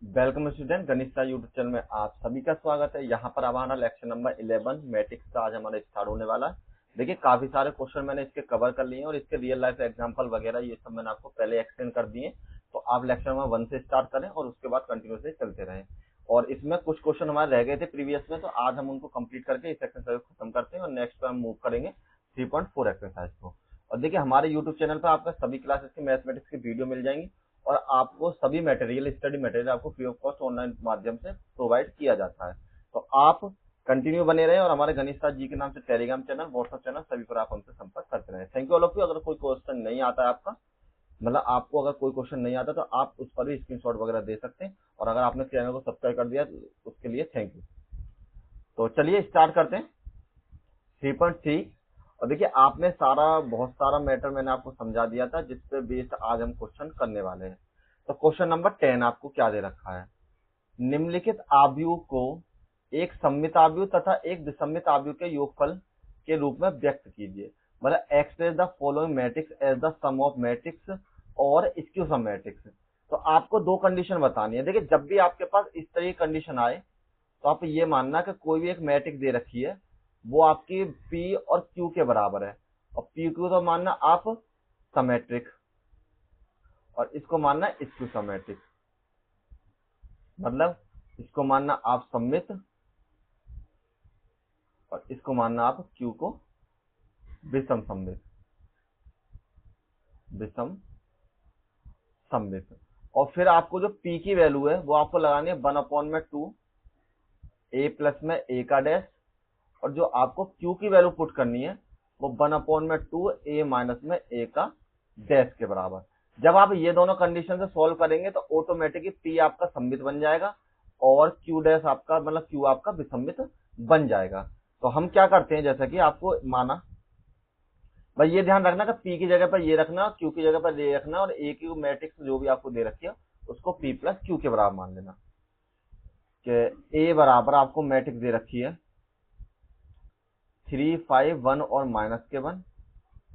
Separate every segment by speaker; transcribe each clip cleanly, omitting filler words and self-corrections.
Speaker 1: Welcome student, गणित YouTube channel में आप सभी का स्वागत है। यहाँ पर हमारा लेक्चर नंबर 11 मैट्रिक्स का आज हमारा स्टार्ट होने वाला है। देखिए काफी सारे क्वेश्चन मैंने इसके कवर कर लिए हैं और इसके रियल लाइफ एग्जांपल वगैरह ये सब मैंने आपको पहले एक्सप्लेन कर दिए। तो आप लेक्चर नंबर 1 से स्टार्ट करें और उसके बाद कंटिन्यूसली चलते रहें। और इसमें कुछ क्वेश्चन हमारे रह गए थे प्रीवियस में, तो आज हम उनको कंप्लीट करके इस एक्सरसाइज को खत्म करते हैं और नेक्स्ट पर हम मूव करेंगे 3.4 एक्सरसाइज को। और देखिए हमारे यूट्यूब चैनल पर आपका सभी क्लासेस की मैथमेटिक्स की वीडियो मिल जाएंगी और आपको सभी मटेरियल, स्टडी मटेरियल आपको फ्री ऑफ कॉस्ट ऑनलाइन माध्यम से प्रोवाइड किया जाता है। तो आप कंटिन्यू बने रहे और हमारे गणित जी के नाम से टेलीग्राम चैनल, व्हाट्सएप चैनल सभी पर आप हमसे संपर्क करते रहे। Thank you all of you. अगर कोई क्वेश्चन नहीं आता है आपका, मतलब आपको अगर कोई क्वेश्चन नहीं आता तो आप उस पर भी स्क्रीनशॉट वगैरह दे सकते हैं। और अगर आपने चैनल को सब्सक्राइब कर दिया तो उसके लिए थैंक यू। तो चलिए स्टार्ट करते हैं 3.3। और देखिए आपने बहुत सारा मैटर मैंने आपको समझा दिया था जिसपे बेस्ड आज हम क्वेश्चन करने वाले हैं। तो क्वेश्चन नंबर 10 आपको क्या दे रखा है? निम्नलिखित आव्यूह को एक सममित आव्यूह तथा एक विषमित आव्यूह के योगफल के रूप में व्यक्त कीजिए। मतलब express the following matrix as the sum of matrix और स्क्यू सम मैट्रिक्स। तो आपको दो कंडीशन बतानी है। देखिए जब भी आपके पास इस तरह की कंडीशन आए तो आप ये मानना कि कोई भी एक मैट्रिक्स दे रखी है, वो आपकी पी और क्यू के बराबर है। और पी क्यू तो मानना आप समेट्रिक और इसको मानना स्क्यू समेट्रिक। मतलब इसको मानना आप सममित और इसको मानना आप क्यू को विषम सममित, विषम सममित। और फिर आपको जो पी की वैल्यू है वो आपको लगानी है 1/2 ए प्लस में ए का डैश, और जो आपको क्यू की वैल्यू पुट करनी है वो 1/2 ए माइनस में ए का डैश के बराबर। जब आप ये दोनों कंडीशन से सॉल्व करेंगे तो ऑटोमेटिकली पी आपका सममित बन जाएगा और क्यू डैश आपका मतलब क्यू आपका विसम्मित बन जाएगा। तो हम क्या करते हैं, जैसा कि आपको माना, भाई ये ध्यान रखना कि पी की जगह पर ये रखना, क्यू की जगह पर ये रखना, और ए की मैट्रिक्स जो भी आपको दे रखी है उसको पी प्लस क्यू के बराबर मान लेना। कि ए बराबर आपको मैट्रिक्स दे रखी है 3, 5, 1 और -1।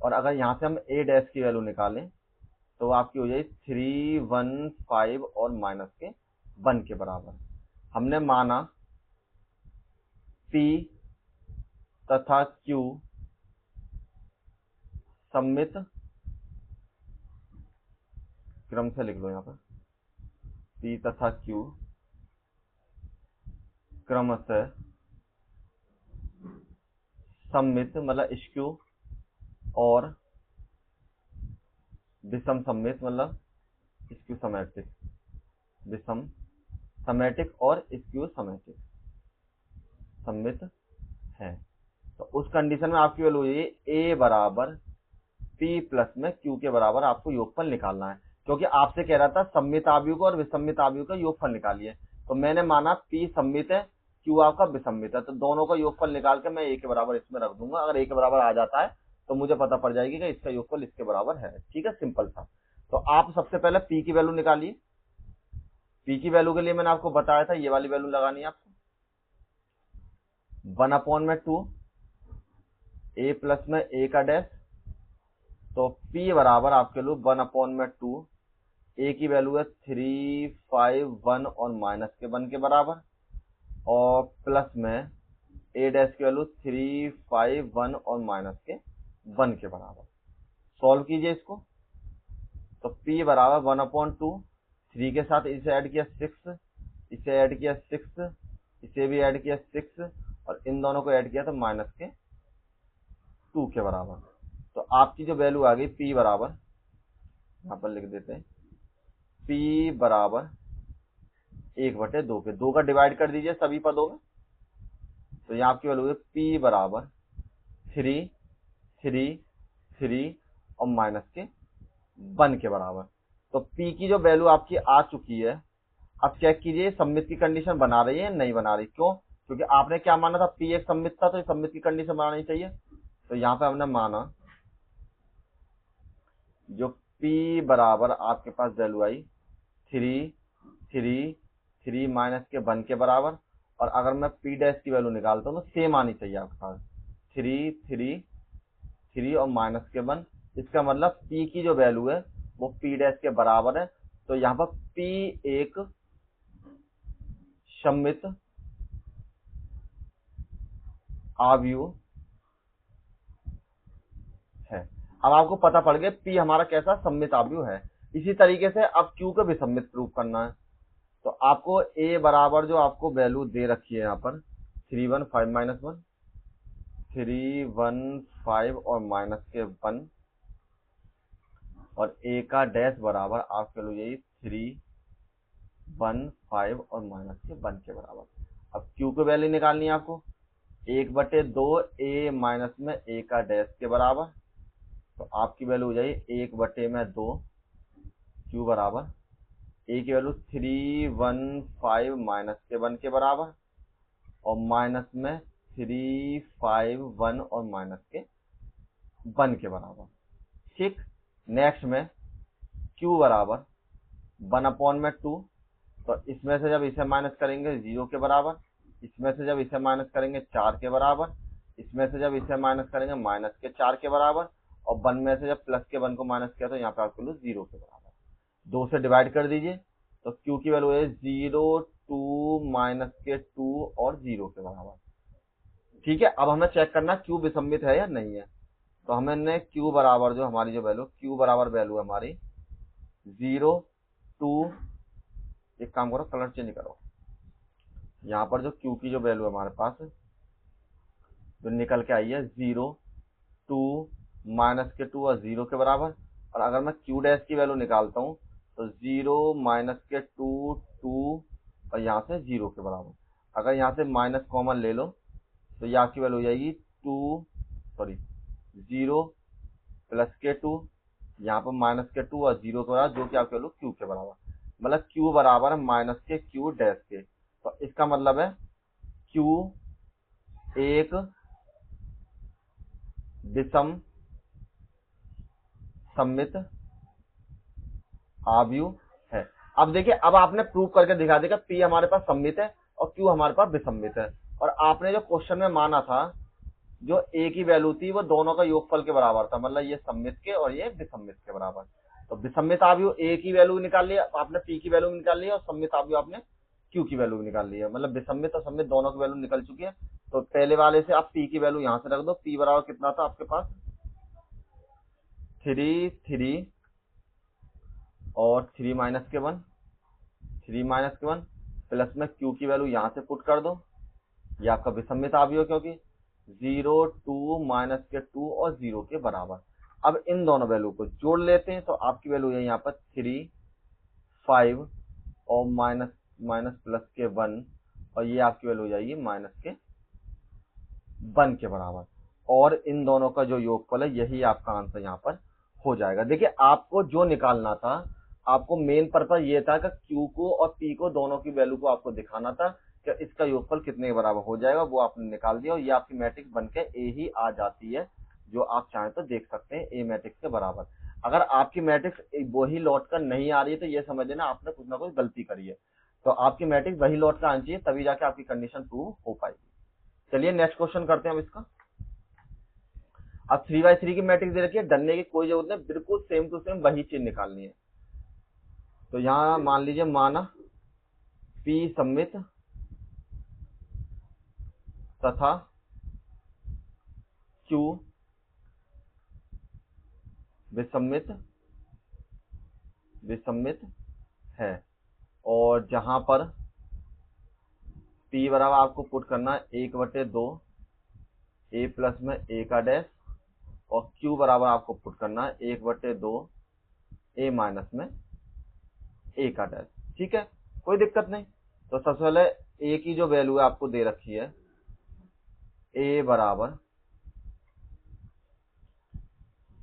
Speaker 1: और अगर यहां से हम ए डैश की वैल्यू निकालें तो आपकी हो जाएगी 3, 1, 5 और -1 के बराबर। हमने माना P तथा Q सममित, क्रम से लिख लो यहाँ पर, P तथा Q क्रमशः सममित मतलब स्क्यू और विषम सममित मतलब स्क्यू समेट्रिक, विषम समेट्रिक और स्क्यू समेट्रिक सममित है। तो उस कंडीशन में आपकी वैल्यू ये ए बराबर पी प्लस में क्यू के बराबर आपको योगफल निकालना है, क्योंकि आपसे कह रहा था सममित आव्यूह को और विषमित आव्यूह का योगफल निकालिए। तो मैंने माना पी सममित है, क्यू आपका विषमित है, तो दोनों का योगफल निकाल के मैं ए के बराबर इसमें रख दूंगा। अगर ए के बराबर आ जाता है तो मुझे पता पड़ जाएगी कि इसका योगफल इसके बराबर है। ठीक है, सिंपल था। तो आप सबसे पहले पी की वैल्यू निकालिए। पी की वैल्यू के लिए मैंने आपको बताया था ये वाली वैल्यू लगानी है आपको 1/2 ए प्लस में ए का डैश। तो P बराबर आपके लिए 1/2 ए की वैल्यू है 3, 5, 1 और -1 के बराबर, और प्लस में ए डैश की वैल्यू 3, 5, 1 और -1 के बराबर। सॉल्व कीजिए इसको। तो P बराबर 1/2, 3 के साथ इसे ऐड किया 6, इसे ऐड किया 6, इसे भी ऐड किया 6 और इन दोनों को ऐड किया तो -2 के बराबर। तो आपकी जो वैल्यू आ गई P बराबर, यहाँ पर लिख देते हैं, P बराबर 1/2 के 2 का डिवाइड कर दीजिए सभी पदों में। तो यहाँ आपकी वैल्यू है P बराबर 3, 3, 3 और -1 के बराबर। तो P की जो वैल्यू आपकी आ चुकी है, अब चेक कीजिए सममित की कंडीशन बना रही है नहीं बना रही। क्यों? क्योंकि आपने क्या माना था, P एक सममित था, तो ये सममित की कंडीशन बनानी चाहिए। तो यहाँ पे हमने माना जो P बराबर आपके पास वैल्यू आई 3, 3, 3 -1 के बराबर। और अगर मैं P डैश की वैल्यू निकालता हूँ तो सेम आनी चाहिए आपके पास 3, 3, 3 और -1। इसका मतलब P की जो वैल्यू है वो P डैश के बराबर है। तो यहाँ पर P एक सममित आव्यूह है। अब आपको पता पड़ गया P हमारा कैसा सममित आव्यूह है। इसी तरीके से अब Q को भी सममित प्रूव करना है। तो आपको A बराबर जो आपको वैल्यू दे रखी है यहाँ पर 3 1 5 -1 3 1 5 और माइनस के 1 और A का डैश बराबर आपके लो यही 3 1 5 और माइनस के 1 के बराबर। अब Q को वैल्यू निकालनी है आपको 1/2 A माइनस में A का डैश के बराबर। तो आपकी वैल्यू हो जाएगी 1/2 Q बराबर A की वैल्यू 3 1 5 माइनस के 1 के बराबर और माइनस में 3 5 1 और माइनस के 1 के बराबर। ठीक, नेक्स्ट में Q बराबर 1/2। तो इसमें से जब इसे माइनस करेंगे 0 के बराबर, इसमें से जब इसे माइनस करेंगे 4 के बराबर, इसमें से जब इसे माइनस करेंगे माइनस के 4 के बराबर और 1 में से जब प्लस के 1 को माइनस किया तो यहाँ पे आपको 0 के बराबर। 2 से डिवाइड कर दीजिए तो Q की वैल्यू है 0 2 माइनस के 2 और 0 के बराबर। ठीक है, अब हमें चेक करना Q विसम्मित है या नहीं है। तो हमने Q बराबर जो हमारी जो वैल्यू Q बराबर वैल्यू हमारी 0 2, एक काम करो कलर चेंज करो, यहाँ पर जो Q की जो वैल्यू है हमारे पास जो निकल के आई है 0 2 माइनस के 2 और 0 के बराबर। और अगर मैं Q डैश की वैल्यू निकालता हूँ तो 0 माइनस के 2 2 और यहाँ से 0 के बराबर। अगर यहाँ से माइनस कॉमन ले लो तो यहाँ की वैल्यू हो जाएगी 0 प्लस के 2, यहाँ पर माइनस के 2 और 0 के बराबर, जो कि आपकी वैल्यू Q के बराबर। मतलब Q बराबर है माइनस के Q डैश के। तो इसका मतलब है Q एक विषम सममित आव्यूह है। अब देखिए, अब आपने प्रूव करके दिखा देगा P हमारे पास सममित है और Q हमारे पास विसम्मित है। और आपने जो क्वेश्चन में माना था जो A की वैल्यू थी वो दोनों का योगफल के बराबर था, मतलब ये सममित के और ये विसम्मित के बराबर। तो विसम्मित आव्यूह A की वैल्यू निकाल लिया आपने, P की वैल्यू निकाल लिया और सममित आव्यूह आपने Q की वैल्यू निकाल ली है। मतलब विसम्मित और सममित दोनों की वैल्यू निकल चुकी है। तो पहले वाले से आप P की वैल्यू यहां से रख दो। P बराबर कितना था आपके पास 3 3 और 3 माइनस के 1 प्लस में Q की वैल्यू यहां से पुट कर दो, ये आपका विसम्मित आव्यूह क्योंकि 0 2 माइनस के 2 और 0 के बराबर। अब इन दोनों वैल्यू को जोड़ लेते हैं तो आपकी वैल्यू है यहाँ पर 3 5 और माइनस प्लस के 1 और ये आपकी वैल्यू हो जाएगी माइनस के 1 के बराबर। और इन दोनों का जो योगफल है यही आपका आंसर यहाँ पर हो जाएगा। देखिए, आपको जो निकालना था, आपको मेन पर्पज ये था कि Q को और P को दोनों की वैल्यू को आपको दिखाना था कि इसका योगफल कितने के बराबर हो जाएगा, वो आपने निकाल दिया और ये आपकी मैट्रिक्स बनके A ही आ जाती है, जो आप चाहें तो देख सकते हैं A मैट्रिक्स के बराबर। अगर आपकी मैट्रिक्स वही लौट कर नहीं आ रही है तो ये समझ लेना आपने कुछ ना कुछ गलती करी है। तो आपकी मैट्रिक्स वही लौट कर आनी चाहिए, तभी जाके आपकी कंडीशन प्रूव हो पाएगी। चलिए नेक्स्ट क्वेश्चन करते हैं हम इसका। अब 3x3 की मैट्रिक्स दे रखी है, डरने की कोई जरूरत नहीं, बिल्कुल सेम टू सेम वही चीज निकालनी है। तो यहां मान लीजिए माना P सममित तथा Q विसम्मित है और जहां पर P बराबर आपको पुट करना है 1/2 A प्लस में A का डैश और Q बराबर आपको पुट करना है 1/2 A माइनस में A का डैश। ठीक है, कोई दिक्कत नहीं। तो सबसे पहले A की जो वैल्यू है आपको दे रखी है A बराबर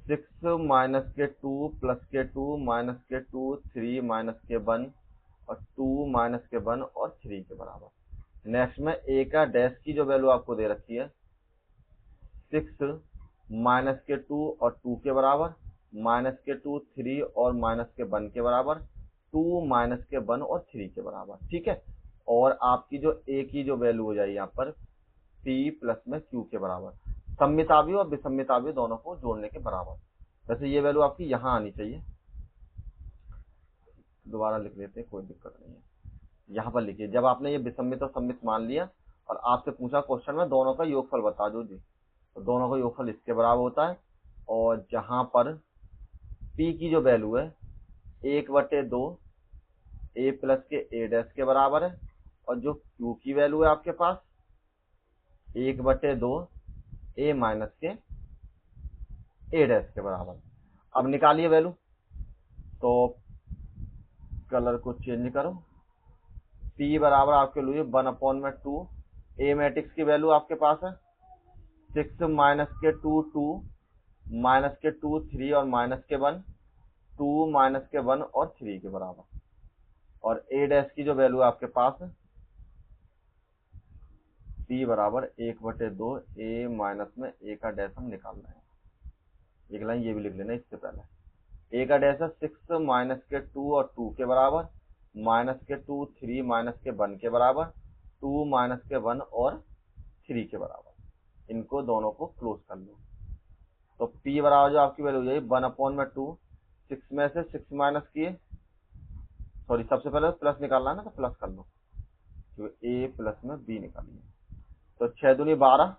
Speaker 1: 6 माइनस के 2 प्लस के 2 माइनस के 2 3 माइनस के 1 और 2 माइनस के 1 और 3 के बराबर। नेक्स्ट में A का डैश की जो वैल्यू आपको दे रखी है 6 माइनस के 2 और 2 के बराबर, माइनस के 2 3 और माइनस के 1 के बराबर, 2 माइनस के 1 और 3 के बराबर। ठीक है, और आपकी जो A की जो वैल्यू हो जाएगी यहाँ पर P प्लस में Q के बराबर, सममित आव्यूह और विसम्मित आव्यूह दोनों को जोड़ने के बराबर। वैसे ये वैल्यू आपकी यहाँ आनी चाहिए, दोबारा लिख लेते हैं, कोई दिक्कत नहीं है। यहाँ पर लिखिए। जब आपने ये विसम्मित और सम्मित मान लिया और आपसे पूछा क्वेश्चन में दोनों का योगफल बता दो जी, तो दोनों का योगफल इसके बराबर होता है। और जहां पर p की जो वैल्यू है 1/2 a प्लस के a डैश के बराबर है, और जो q की वैल्यू है आपके पास 1/2 a माइनस के a डैश के बराबर। अब निकालिए वैल्यू, तो कलर को चेंज करो। p बराबर आपके लिए 1/2 a मैट्रिक्स की वैल्यू आपके पास है 6 माइनस के 2 2 माइनस के 2 3 और माइनस के 1 2 माइनस के 1 और 3 के बराबर। और a डैश की जो वैल्यू आपके पास है p बराबर 1/2 a माइनस में a का डैश हम निकाल रहे हैं। एक लाइन ये भी लिख लेना इससे पहले। a का डैश है 6 माइनस के 2 और 2 के बराबर, माइनस के 2 3 माइनस के 1 के बराबर, 2 माइनस के 1 और 3 के बराबर। इनको दोनों को क्लोज कर लो। तो p बराबर जो आपकी वैल्यू हो जाएगी 1/2, 6 में से 6 माइनस किए, सॉरी सबसे पहले प्लस निकालना है ना, तो प्लस कर लो, तो a प्लस में b निकालिए। तो 6 दूनी 12,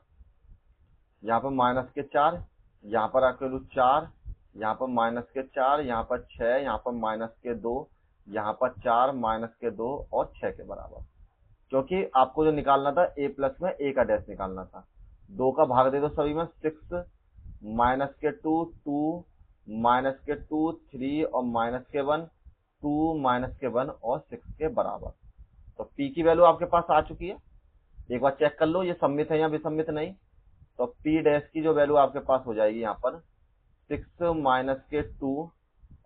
Speaker 1: यहाँ पर माइनस के 4, यहाँ पर आपके वैल्यू 4, यहाँ पर माइनस के 4, यहाँ पर 6, यहाँ पर माइनस के 2, यहाँ पर 4 माइनस के 2 और 6 के बराबर। क्योंकि आपको जो निकालना था a प्लस में a का डैश निकालना था। 2 का भाग दे दो सभी में, 6 माइनस के 2 2 माइनस के 2 3 और माइनस के 1 2 माइनस के 1 और 6 के बराबर। तो p की वैल्यू आपके पास आ चुकी है। एक बार चेक कर लो ये सम्मित है या विसम्मित नहीं। तो p डैश की जो वैल्यू आपके पास हो जाएगी यहाँ पर 6 माइनस के 2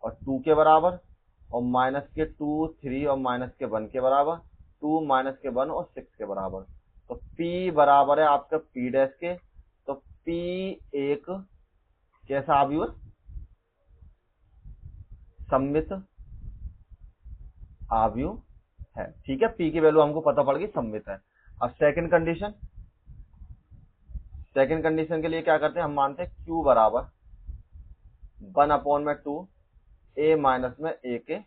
Speaker 1: और 2 के बराबर, और माइनस के 2 3 और माइनस के 1 के बराबर, 2 माइनस के 1 और 6 के बराबर। तो p बराबर है आपका p डैश के। तो p एक कैसा आव्यूह है? सम्मित आव्यूह है। ठीक है, p की वैल्यू हमको पता पड़ गई सम्मित है। अब सेकंड कंडीशन के लिए क्या करते हैं, हम मानते हैं q बराबर 1/2 a माइनस में a के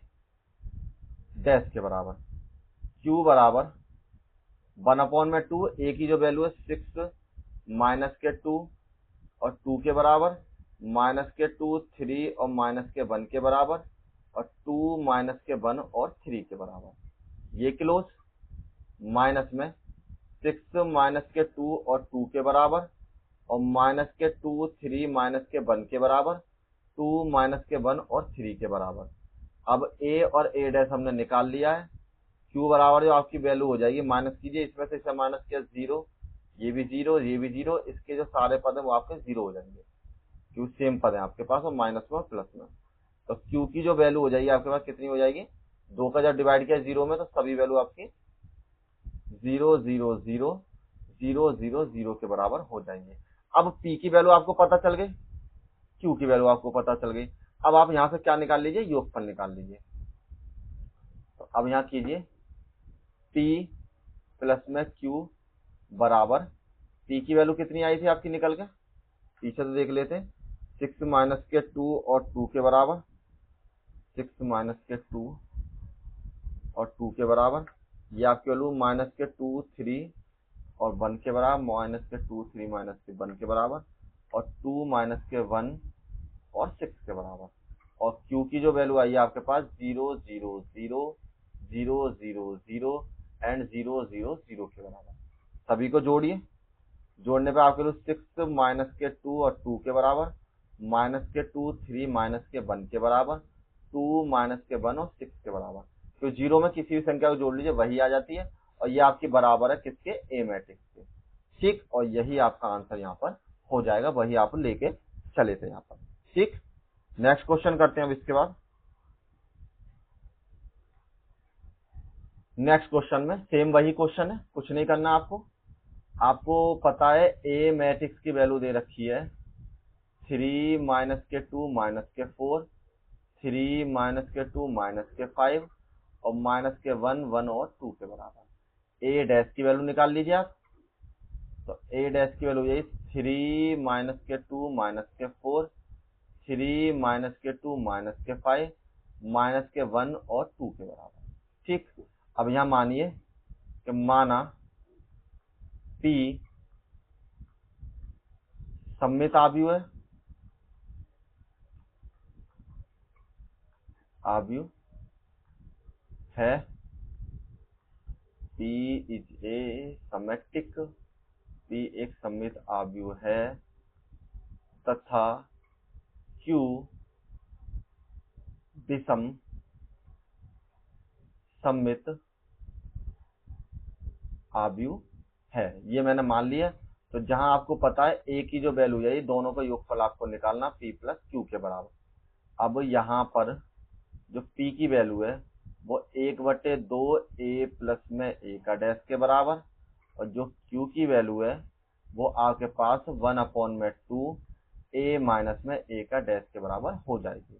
Speaker 1: डैश के बराबर। q बराबर 1/2 a की जो वैल्यू है 6 माइनस के 2 और 2 के बराबर, माइनस के 2 3 और माइनस के 1 के बराबर, और 2 माइनस के 1 और 3 के बराबर। ये क्लोज, माइनस में 6 माइनस के 2 और 2 के बराबर, और माइनस के 2 3 माइनस के 1 के बराबर, 2 माइनस के 1 और 3 के बराबर। अब a और a डैश हमने निकाल लिया है। q बराबर जो आपकी वैल्यू हो जाएगी, माइनस कीजिए, इसमें से इसे माइनस किया 0, ये भी 0, ये भी 0, इसके जो सारे पद है वो आपके 0 हो जाएंगे। q सेम पद है आपके पास, और माइनस में और प्लस में। तो q की जो वैल्यू हो जाएगी आपके पास कितनी हो जाएगी, 2 का जब डिवाइड किया 0 में, तो सभी वैल्यू आपकी 0 0 0 0 0 0 के बराबर हो जाएंगे। अब p की वैल्यू आपको पता चल गई, q की वैल्यू आपको पता चल गई। अब आप यहाँ से क्या निकाल लीजिए, योगफल निकाल लीजिए। तो अब यहाँ कीजिए p प्लस में q बराबर, p की वैल्यू कितनी आई थी आपकी निकल के, पीछे तो देख लेते, 6 माइनस के 2 और 2 के बराबर, 6 माइनस के 2 और 2 के बराबर। ये आपकी वैल्यू माइनस के 2 3 और 1 के बराबर, माइनस के 2 3 माइनस के 1 के बराबर, और 2 माइनस के 1 और 6 के बराबर। और q की जो वैल्यू आई है आपके पास 0 0 0 0 0 0 एंड 0 0 0 के बराबर। सभी को जोड़िए, जोड़ने पे आपके लिए 6 माइनस के 2 और 2 के बराबर, माइनस के 2 3 माइनस के 1 के बराबर, 2 माइनस के 1 और 6 के बराबर। तो 0 में किसी भी संख्या को जोड़ लीजिए, वही आ जाती है, और ये आपकी बराबर है किसके, ए मैट्रिक्स के। ठीक, और यही आपका आंसर यहाँ पर हो जाएगा, वही आप लेके चले थे यहाँ पर। ठीक, नेक्स्ट क्वेश्चन करते हैं अब इसके बाद। नेक्स्ट क्वेश्चन में सेम वही क्वेश्चन है, कुछ नहीं करना आपको पता है ए मैट्रिक्स की वैल्यू दे रखी है 3 माइनस के 2 माइनस के 4, 3 माइनस के 2 माइनस के 5 और माइनस के 1 1 और 2 के बराबर। ए डैश की वैल्यू निकाल लीजिए आप। तो ए डैश की वैल्यू यही 3 माइनस के 2 माइनस के 4, 3 माइनस के 2 माइनस के 5 माइनस के 1 और 2 के बराबर। ठीक, अब यहाँ मानिए कि माना P सममित आव्यूह है P is a symmetric, P एक सममित आव्यूह है तथा Q विषम सममित आव्यूह है। ये मैंने मान लिया। तो जहां आपको पता है a की जो वैल्यू है, ये दोनों का योगफल आपको निकालना p प्लस q के बराबर। अब यहाँ पर जो p की वैल्यू है वो 1/2 a प्लस में a का डैश के बराबर, और जो q की वैल्यू है वो आपके पास 1/2 a माइनस में a का डैश के बराबर हो जाएगी।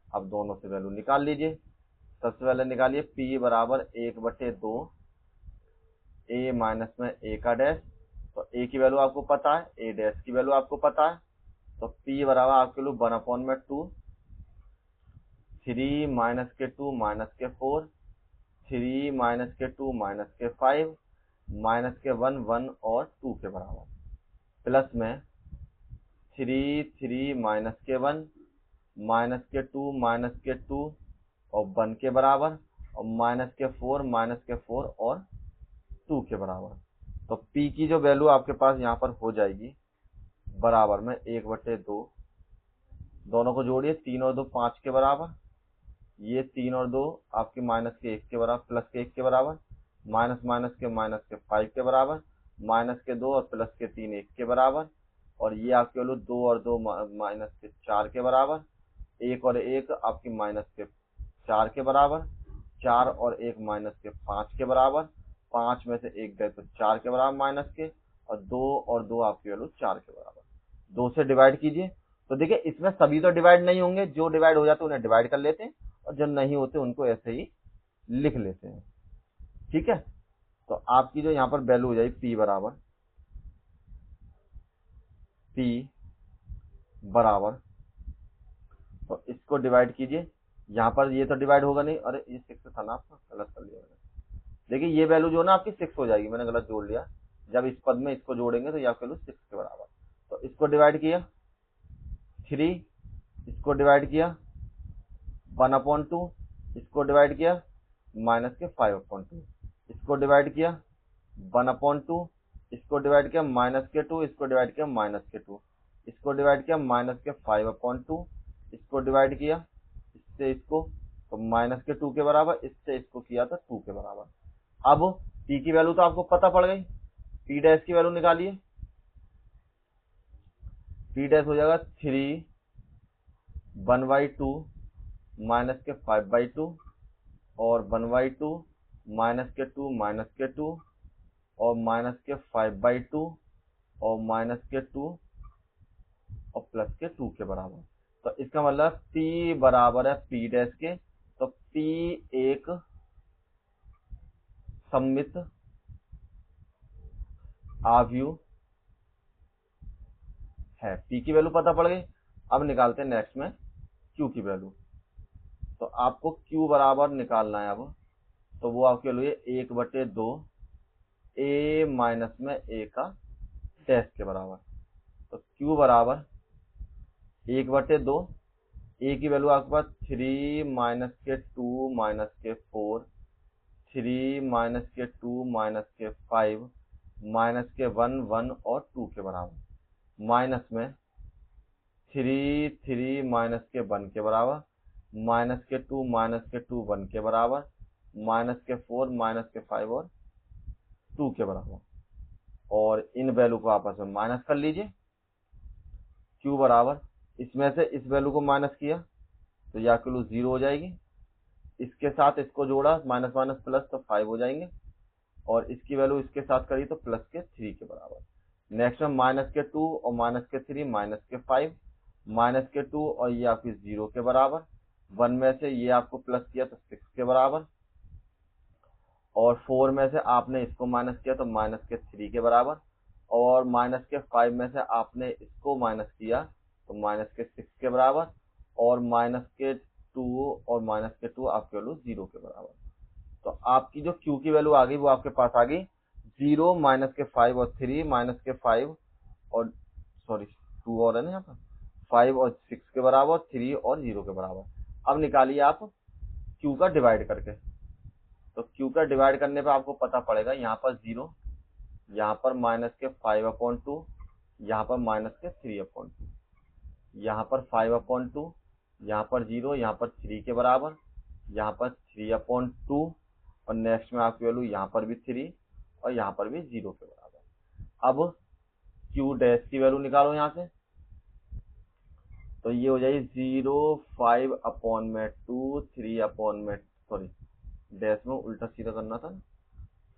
Speaker 1: अब दोनों से वैल्यू निकाल लीजिए। सबसे पहले निकालिए p बराबर 1/2 a माइनस में a का डैश। तो a की वैल्यू आपको पता है, a डैश की वैल्यू आपको पता है, तो p बराबर आपके लिए 1/2 3 माइनस के 2 माइनस के 4 3 माइनस के 2 माइनस के 5 माइनस के 1 1 और 2 के बराबर, प्लस में 3 3 माइनस के 1 माइनस के 2 माइनस के 2 और 1 के बराबर, और माइनस के 4 और 2 के बराबर। तो p की जो वैल्यू आपके पास यहाँ पर हो जाएगी बराबर में 1/2, दोनों को जोड़िए 3 और 2 5 के बराबर, ये 3 और 2 आपके माइनस के 1 के बराबर, प्लस के 1 के बराबर, माइनस माइनस के 5 के बराबर, माइनस के 2 और प्लस के 3 1 के बराबर, और ये आपके वैल्यू 2 और 2 माइनस के 4 के बराबर, 1 और 1 आपकी माइनस के 4 के बराबर, 4 और 1 माइनस के 5 के बराबर, 5 में से 1 गए तो 4 के बराबर माइनस के, और 2 और 2 आपकी वैल्यू 4 के बराबर। 2 से डिवाइड कीजिए। तो देखिए इसमें सभी तो डिवाइड नहीं होंगे, जो डिवाइड हो जाते हैं उन्हें डिवाइड कर लेते हैं, और जो नहीं होते उनको ऐसे ही लिख लेते हैं। ठीक है, तो आपकी जो यहाँ पर वैल्यू हो जाएगी p बराबर, तो इसको डिवाइड कीजिए। यहाँ पर ये तो डिवाइड होगा नहीं, अरे ये 6 था ना, आपका गलत कर लिया मैंने। देखिए ये वैल्यू जो है ना आपकी 6 हो जाएगी, मैंने गलत जोड़ लिया। जब इस पद में इसको जोड़ेंगे तो ये आपकी वैल्यू 6 के बराबर। तो इसको डिवाइड किया 3, इसको डिवाइड किया 1/2, इसको डिवाइड किया माइनस के 5/2, इसको डिवाइड किया 1/2, इसको डिवाइड किया माइनस के 2, इसको डिवाइड किया माइनस के 2, इसको डिवाइड किया माइनस के 5/2, इसको डिवाइड किया इससे इसको तो माइनस के 2 के बराबर, इससे इसको किया था 2 के बराबर। अब p की वैल्यू तो आपको पता पड़ गई, p डैश की वैल्यू निकालिए। p डैश हो जाएगा 3 1/2 माइनस के 5/2 और 1/2 माइनस के 2 माइनस के 2 और माइनस के 5/2 और माइनस के 2 और प्लस के 2 के बराबर। तो इसका मतलब p बराबर है p डैश के, तो p एक सममित आव्यूह है। p की वैल्यू पता पड़ गई। अब निकालते हैं नेक्स्ट में q की वैल्यू। तो आपको q बराबर निकालना है। अब तो वो आपके लिए 1/2 a माइनस में a का डैश के बराबर। तो q बराबर 1/2, a की वैल्यू आपके पास 3 माइनस के 2 माइनस के 4 3 माइनस के 2 माइनस के 5 माइनस के 1 1 और 2 के बराबर, माइनस में 3 3 माइनस के 1 के बराबर, माइनस के 2 माइनस के 2 1 के बराबर, माइनस के 4 माइनस के 5 और 2 के बराबर। और इन वैल्यू को आपस में माइनस कर लीजिए। q बराबर, इसमें से इस वैल्यू को माइनस किया तो यह वैल्यू 0 हो जाएगी, इसके साथ इसको जोड़ा माइनस माइनस प्लस तो 5 हो जाएंगे, और इसकी वैल्यू इसके साथ करी तो प्लस के 3 के बराबर। नेक्स्ट में माइनस के 2 और माइनस के 3 माइनस के 5 माइनस के 2 और ये आपकी 0 के बराबर, 1 में से ये आपको प्लस किया तो 6 के बराबर, और 4 में से आपने इसको माइनस किया तो माइनस के 3 के बराबर, और माइनस के 5 में से आपने इसको माइनस किया तो माइनस के 6 के बराबर, और माइनस के 2 और माइनस के 2 आपके वैल्यू 0 के बराबर। तो आपकी जो Q की वैल्यू आ गई वो आपके पास आ गई 0 माइनस के 5 और 3 माइनस के 5 और सॉरी 2 और है ना यहाँ पर 5 और 6 के बराबर, 3 और 0 के बराबर। अब निकालिए आप Q का डिवाइड करके। तो Q का डिवाइड करने पे आपको पता पड़ेगा यहाँ पर 0, यहाँ पर माइनस के 5/2, यहाँ पर माइनस के 3/2, यहाँ पर 5/2, यहाँ पर 0, यहाँ पर 3 के बराबर, यहाँ पर 3/2 और नेक्स्ट में आपकी वैल्यू यहाँ पर भी 3 और यहाँ पर भी 0 के बराबर। अब Q डैश की वैल्यू निकालो यहाँ से, तो ये हो जाएगी 0, 5/2, 3 सॉरी डैश में उल्टा सीधा करना था,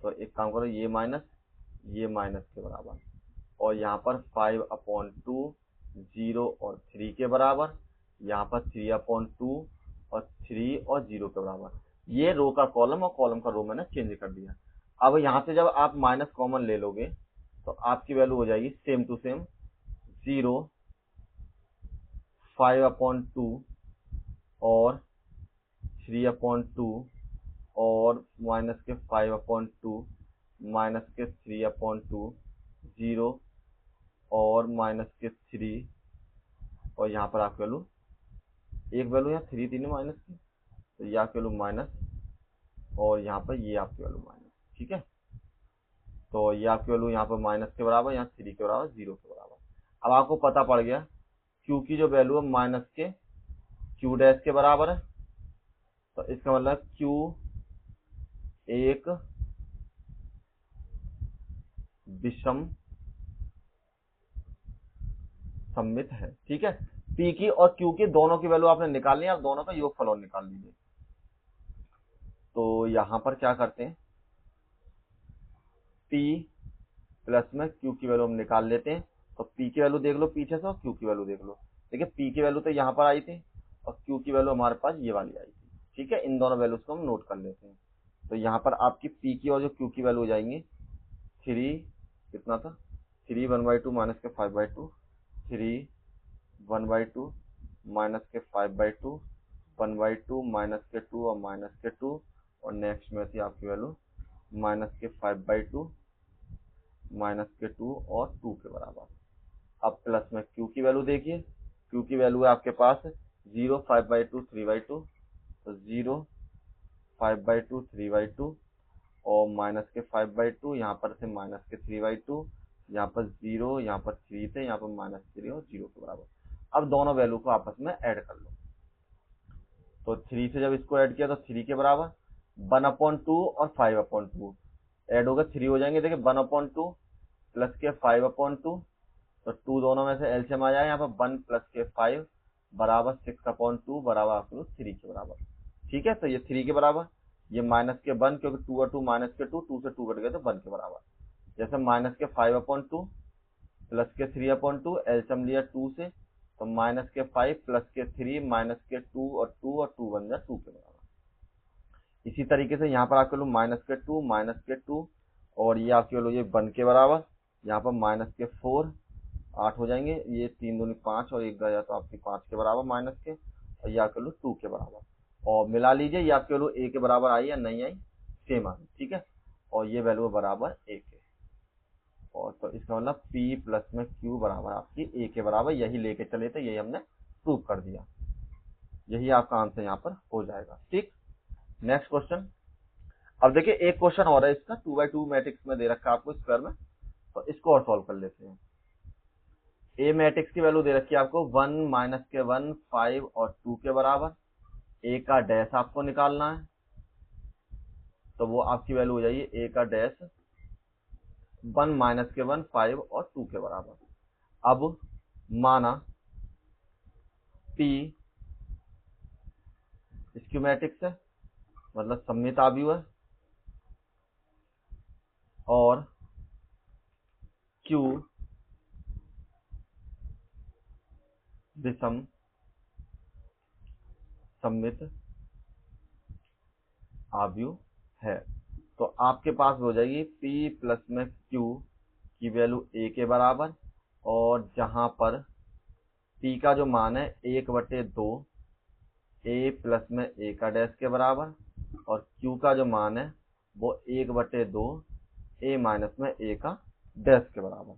Speaker 1: तो एक काम करो ये माइनस के बराबर और यहाँ पर 5/2, 0 और 3 के बराबर, यहाँ पर 3/2 और 3 और 0 के बराबर। ये रो का कॉलम और कॉलम का रो मैंने चेंज कर दिया। अब यहाँ से जब आप माइनस कॉमन ले लोगे तो आपकी वैल्यू हो जाएगी सेम टू सेम 0, 5/2 और 3/2 और माइनस के 5/2 माइनस के 3/2, 0 और माइनस के 3 और यहाँ पर आपकी वैल्यू एक वैल्यू यहाँ 3 थी ना माइनस की, तो ये आपकी वैल्यू माइनस और यहाँ पर ये आपकी वैल्यू माइनस। ठीक है, तो ये आपकी वैल्यू यहाँ पर माइनस के बराबर, यहाँ 3 के बराबर, 0 के बराबर। अब आपको पता पड़ गया Q की जो वैल्यू है माइनस के Q डैश के बराबर है, तो इसका मतलब Q एक विषम सममित है। ठीक है, P की और Q की दोनों की वैल्यू आपने निकालनी है, आप दोनों का योगफल और निकाल लीजिए। तो यहां पर क्या करते हैं, P प्लस में Q की वैल्यू हम निकाल लेते हैं। तो P की वैल्यू देख लो पीछे से और Q की वैल्यू देख लो। देखिए P की वैल्यू तो यहाँ पर आई थी और Q की वैल्यू हमारे पास ये वाली आई थी। ठीक है, इन दोनों वैल्यूज को हम नोट कर लेते हैं। तो यहाँ पर आपकी P की और जो Q की वैल्यू हो जाएंगी 3 कितना था 3 1/2 माइनस के 5/2, 3 1/2 माइनस के 5/2, 1/2 माइनस के 2 और माइनस के 2 और नेक्स्ट में थी आपकी वैल्यू माइनस के 5/2 माइनस के 2 और 2 के बराबर। अब प्लस में Q की वैल्यू देखिए, Q की वैल्यू है आपके पास 0 5/2 3/2, तो 0 5/2 3/2 और माइनस के 5/2, यहाँ पर थे माइनस के 3/2, यहाँ पर 0, यहाँ पर 3 थे, यहाँ पर माइनस 3 और 0 के बराबर। अब दोनों वैल्यू को आपस में ऐड कर लो, तो 3 से जब इसको ऐड किया तो 3 के बराबर 1/2 और 5/2 ऐड होगा 3 हो जाएंगे। देखिए 1/2 प्लस के 5/2, तो 2 दोनों में से एलसीएम आ जाए, यहाँ पर 1 प्लस के 5 बराबर 6/2 बराबर आपको 3 के बराबर। ठीक है, तो ये 3 के बराबर, ये माइनस के 1 क्योंकि 2 और 2 माइनस के 2 से 2 कट गए तो 1 के बराबर। जैसे माइनस के 5/2 प्लस के 3/2 एलसीएम लिया 2 से, तो माइनस के 5 प्लस के 3 माइनस के 2 और 2 बन जाए 2 के बराबर। इसी तरीके से यहाँ पर आपके लो माइनस के 2 और ये आपके लो ये 1 के बराबर, यहाँ पर माइनस के 4 8 हो जाएंगे, ये 3 दूनी 5 और 1 गया तो आपके 5 के बराबर माइनस के, और ये आपके लो 2 के बराबर। और मिला लीजिए ये आपके लो a के बराबर आई या नहीं आई, सेम आ गई। ठीक है, और ये वैल्यू बराबर 1 है, और तो इसका मतलब P प्लस में Q बराबर आपकी a के बराबर, यही लेके चले थे, यही हमने प्रूव कर दिया। यही आपका आंसर यहाँ पर हो जाएगा। ठीक, नेक्स्ट क्वेश्चन। अब देखिए एक क्वेश्चन और है इसका, 2x2 मैट्रिक्स में दे रखा है आपको स्क्वायर में, तो इसको और सॉल्व कर लेते हैं। ए मैट्रिक्स की वैल्यू दे रखी है आपको 1 माइनस के 1 5 और 2 के बराबर, ए का डैश आपको निकालना है, तो वो आपकी वैल्यू हो जाएगी ए का डैश 1 माइनस के 1 5 और 2 के बराबर। अब माना P इसकी मैट्रिक्स है, मतलब सममित आव्यूह है, और Q विषम सममित आव्यूह है। तो आपके पास हो जाएगी P प्लस में Q की वैल्यू a के बराबर, और जहां पर P का जो मान है 1/2 a प्लस में a का डैश के बराबर, और क्यू का जो मान है वो 1/2 ए माइनस में ए का डैश के बराबर।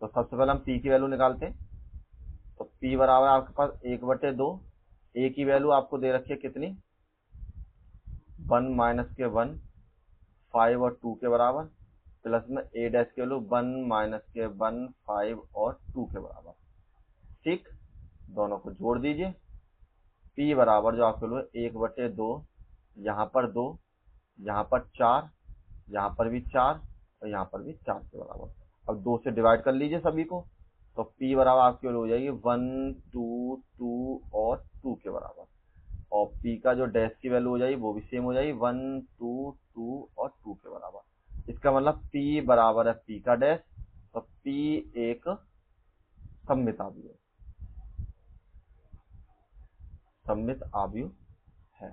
Speaker 1: तो सबसे पहले हम पी की वैल्यू निकालते हैं। तो पी बराबर आपके पास 1/2, ए की वैल्यू आपको दे रखी है कितनी, 1 माइनस के 1, 5 और 2 के बराबर, प्लस में ए डैश की वैल्यू 1 माइनस के 1, 5 और 2 के बराबर। ठीक, दोनों को जोड़ दीजिए। पी बराबर जो आपके वैल्यू 1/2, यहाँ पर 2, यहाँ पर 4, यहाँ पर भी 4 और यहाँ पर भी 4 के बराबर। अब 2 से डिवाइड कर लीजिए सभी को। तो P बराबर आपकी वैल्यू हो जाएगी 1, 2, 2 और 2 के बराबर। और P का जो डैश की वैल्यू हो जाएगी वो भी सेम हो जाएगी 1, 2, 2 और 2 के बराबर। इसका मतलब P बराबर है P का डैश। तो P एक सममित आव्यूह है, सममित आव्यूह है।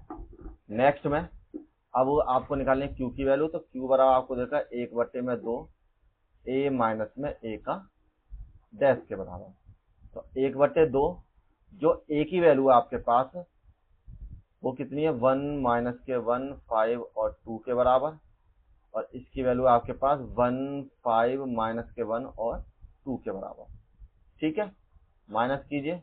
Speaker 1: नेक्स्ट में अब आपको निकालनी है Q की वैल्यू। तो Q बराबर आपको देखा 1/2 ए माइनस में ए का डैश के बराबर। तो 1/2 जो ए की वैल्यू है आपके पास वो कितनी है, 1 माइनस के 1, 5 और 2 के बराबर। और इसकी वैल्यू आपके पास 1, 5 माइनस के 1 और 2 के बराबर। ठीक है, माइनस कीजिए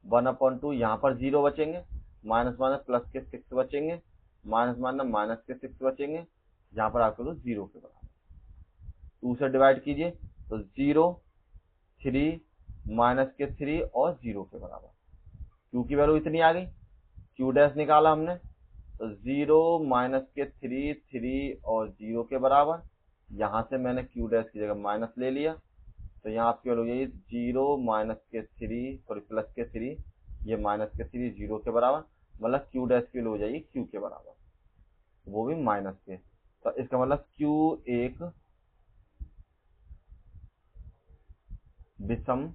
Speaker 1: 1/2, यहाँ पर 0 बचेंगे, माइनस माइनस प्लस के 6 बचेंगे, माइनस माइनस माइनस के 6 बचेंगे, यहाँ पर आपके 0 के बराबर। 2 से डिवाइड कीजिए तो 0, 3 माइनस के 3 और 0 के बराबर। क्यू की वैल्यू इतनी आ गई, क्यू डैश निकाला हमने। तो 0 माइनस के 3, 3 और 0 के बराबर। यहाँ से मैंने क्यू डैश की जगह माइनस ले लिया। तो यहाँ आपकी वैल्यू हो जाएगी 0 माइनस के 3, सॉरी प्लस के 3, ये माइनस के 3, 0 के बराबर। मतलब क्यू डैश की वैल्यू हो जाएगी क्यू के बराबर, वो भी माइनस के। तो इसका मतलब क्यू एक विषम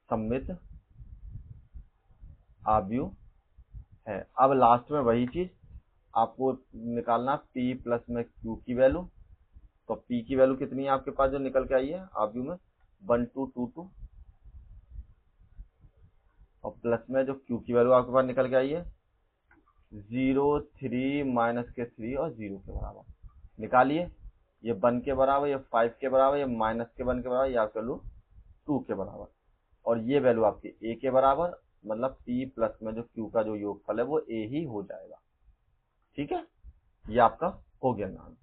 Speaker 1: सममित आव्यूह है। अब लास्ट में वही चीज आपको निकालना P प्लस में Q की वैल्यू। तो P की वैल्यू कितनी है आपके पास जो निकल के आई है आव्यूह में, 1, 2, 2, 2, और प्लस में जो Q की वैल्यू आपके पास निकल के आई है 0, 3 माइनस के 3 और 0 के बराबर। निकालिए, ये 1 के बराबर, ये 5 के बराबर, ये माइनस के 1 के बराबर, ये आपकी वैल्यू 2 के बराबर, और ये वैल्यू आपकी A के बराबर। मतलब P प्लस में जो Q का जो योगफल है वो A ही हो जाएगा। ठीक है, ये आपका हो गया नाम।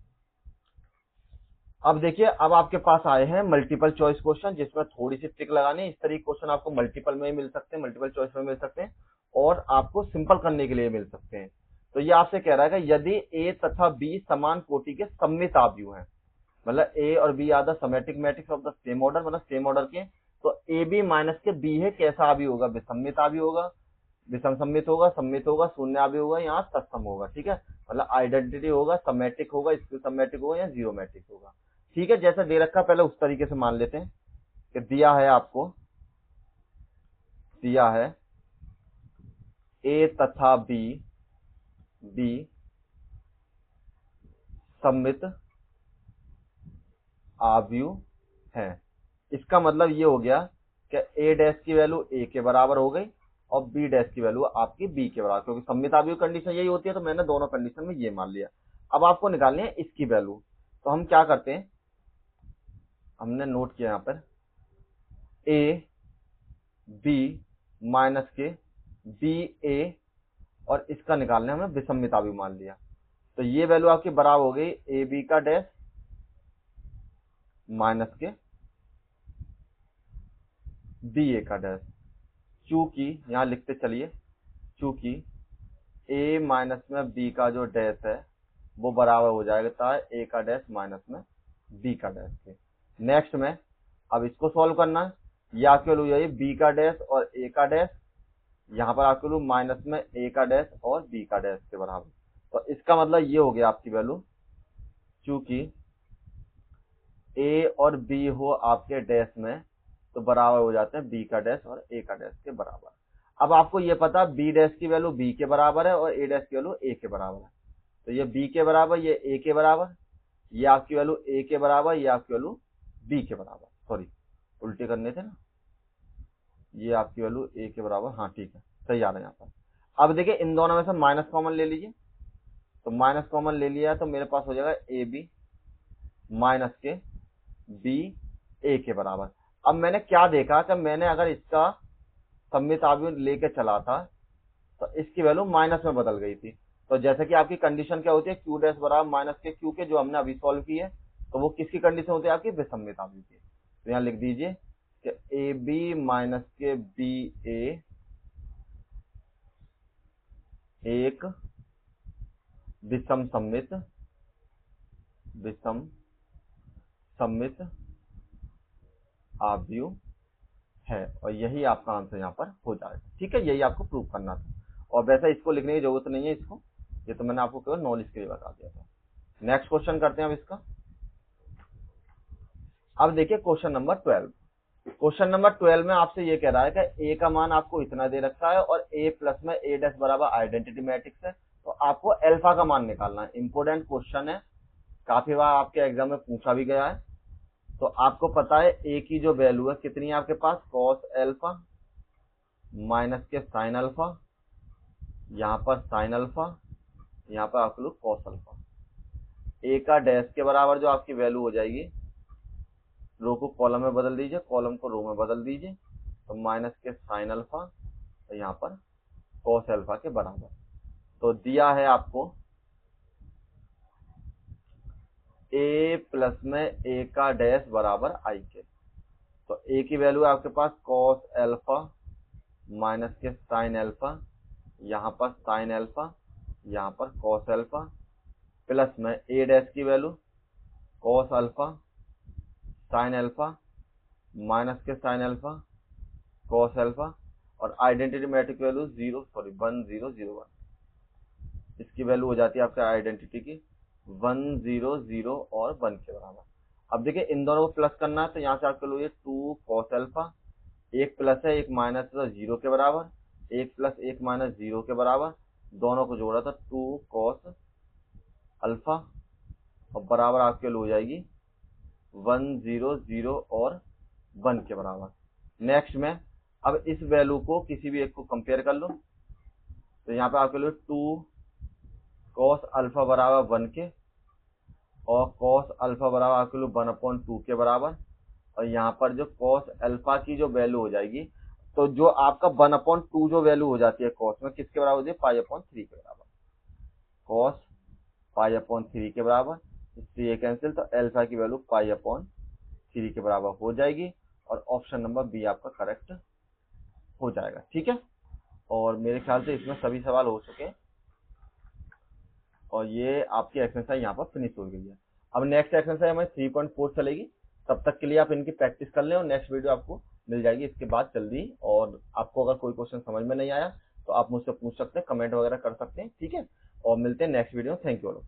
Speaker 1: अब देखिए, अब आपके पास आए हैं मल्टीपल चॉइस क्वेश्चन, जिसमें थोड़ी सी ट्रिक लगानी है। इस तरीके क्वेश्चन आपको मल्टीपल में मिल सकते हैं, मल्टीपल चॉइस में मिल सकते हैं, और आपको सिंपल करने के लिए मिल सकते हैं। तो ये आपसे कह रहा है कि यदि ए तथा बी समान कोटि के सममित आव्यूह हैं, मतलब ए और B are the symmetric matrix of the same order, मतलब सेम ऑर्डर के, तो ए बी माइनस के बी है कैसा आव्यूह होगा, विसम्मित आव्यूह होगा, विषम सम्मित होगा, सम्मित होगा, शून्य आव्यूह होगा, यहाँ तत्सम होगा। ठीक है, मतलब आइडेंटिटी होगा, समेटिक होगा, समेटिक होगा या जीरोमेट्रिक होगा। ठीक है, जैसा दे रखा पहले उस तरीके से मान लेते हैं कि दिया है आपको, दिया है ए तथा बी, बी सम्मित आव्यूह है। इसका मतलब ये हो गया कि ए डैश की वैल्यू ए के बराबर हो गई और बी डैश की वैल्यू आपकी बी के बराबर, क्योंकि सम्मित आव्यूह कंडीशन यही होती है। तो मैंने दोनों कंडीशन में ये मान लिया। अब आपको निकालनी है इसकी वैल्यू। तो हम क्या करते हैं, हमने नोट किया यहाँ पर ए बी माइनस के बी ए, और इसका निकालने हमने विसम्मित आव्यूह मान लिया। तो ये वैल्यू आपकी बराबर हो गई ए बी का डैश माइनस के बी ए का डैश। चूंकि यहां लिखते चलिए, चूंकि ए माइनस में बी का जो डैश है वो बराबर हो जाएगा ए का डैश माइनस में बी का डैश के। नेक्स्ट में अब इसको सॉल्व करना है। ये आपके वैल्यू है बी का डैश और ए का डैश, यहाँ पर आपके वैल्यू माइनस में ए का डैश और बी का डैश के बराबर। तो इसका मतलब ये हो गया आपकी वैल्यू, चूंकि ए और बी हो आपके डैश में तो बराबर हो जाते हैं बी का डैश और ए का डैश के बराबर। अब आपको ये पता बी डैश की वैल्यू बी के बराबर है और ए डैश की वैल्यू ए के बराबर है। तो ये बी के बराबर, ये ए के बराबर, ये आपकी वैल्यू ए के बराबर, ये आपकी वैल्यू बी के बराबर, सॉरी उल्टे करने थे ना, ये आपकी वैल्यू ए के बराबर, हाँ ठीक है, सही आ रहा है यहाँ पर। अब देखिए इन दोनों में से माइनस कॉमन ले लीजिए, तो माइनस कॉमन ले लिया तो मेरे पास हो जाएगा ए बी माइनस के बी ए के बराबर। अब मैंने क्या देखा कि मैंने अगर इसका सममित अवयव लेके चला था तो इसकी वैल्यू माइनस में बदल गई थी। तो जैसे कि आपकी कंडीशन क्या होती है, क्यू डैश बराबर माइनस के क्यू के, जो हमने अभी सॉल्व की है, तो वो किसकी कंडीशन होती है, आपकी विसम्मित अवयव की। तो यहाँ लिख दीजिए कि ए बी माइनस के बी ए एक विषम सम्मित अवयव है, और यही आपका आंसर यहाँ पर हो जाएगा। ठीक है, यही आपको प्रूव करना था, और वैसे इसको लिखने की जरूरत नहीं है, इसको ये तो मैंने आपको केवल नॉलेज के लिए बता दिया था। नेक्स्ट क्वेश्चन करते हैं अब इसका। अब देखिए क्वेश्चन नंबर 12। क्वेश्चन नंबर 12 में आपसे ये कह रहा है कि ए का मान आपको इतना दे रखा है और ए प्लस में ए डैश बराबर आइडेंटिटी मैट्रिक्स है, तो आपको अल्फा का मान निकालना है। इंपोर्टेंट क्वेश्चन है, काफी बार आपके एग्जाम में पूछा भी गया है। तो आपको पता है ए की जो वैल्यू है कितनी है आपके पास, कॉस अल्फा माइनस के साइन अल्फा, यहाँ पर साइन अल्फा, यहाँ पर आप लोग कॉस अल्फा। ए का डैश के बराबर जो आपकी वैल्यू हो जाएगी, रो को कॉलम में बदल दीजिए, कॉलम को रो में बदल दीजिए, तो माइनस के साइन अल्फा, तो यहाँ पर कॉस अल्फा के बराबर। तो दिया है आपको ए प्लस में ए का डैश बराबर आई के। तो ए की वैल्यू है आपके पास कॉस अल्फा माइनस के साइन अल्फा, यहाँ पर साइन अल्फा, यहाँ पर कॉस अल्फा, प्लस में ए डैश की value cos alpha sine alpha minus के साइन अल्फा कॉस अल्फा, और आइडेंटिटी मैट्रिक वैल्यू 1001, इसकी वैल्यू हो जाती है आपके आइडेंटिटी की 100 और 1 के बराबर। अब देखिए इन दोनों को प्लस करना है, तो यहाँ से आपके लो ये 2 कॉस अल्फा, एक प्लस है एक माइनस है, तो 0 के बराबर, एक प्लस एक माइनस 0 के बराबर, दोनों को जोड़ा था 2 कॉस अल्फा, और बराबर आपके लो हो जाएगी 100 और 1 के बराबर। नेक्स्ट में अब इस वैल्यू को किसी भी एक को कंपेयर कर लो, तो यहाँ पे आपके लिए 2 कॉस अल्फा बराबर 1 के, और कॉस अल्फा बराबर आपके लिए 1/2 के बराबर, और यहाँ पर जो कॉस अल्फा की जो वैल्यू हो जाएगी, तो जो आपका 1/2 जो वैल्यू हो जाती है कॉस में, किसके बराबर होती है, पाई/3 के बराबर, कॉस पाई/3 के बराबर, इससे ये कैंसिल, तो अल्फा की वैल्यू पाई/3 के बराबर हो जाएगी, और ऑप्शन नंबर बी आपका करेक्ट हो जाएगा। ठीक है, और मेरे ख्याल से इसमें सभी सवाल हो चुके हैं, और ये आपकी एक्सरसाइज यहाँ पर फिनिश हो गई है। अब नेक्स्ट एक्सरसाइज हमें 3.4 चलेगी, तब तक के लिए आप इनकी प्रैक्टिस कर लें, और नेक्स्ट वीडियो आपको मिल जाएगी इसके बाद जल्दी। और आपको अगर कोई क्वेश्चन समझ में नहीं आया तो आप मुझसे पूछ सकते हैं, कमेंट वगैरह कर सकते हैं। ठीक है, और मिलते हैं नेक्स्ट वीडियो में। Thank you all.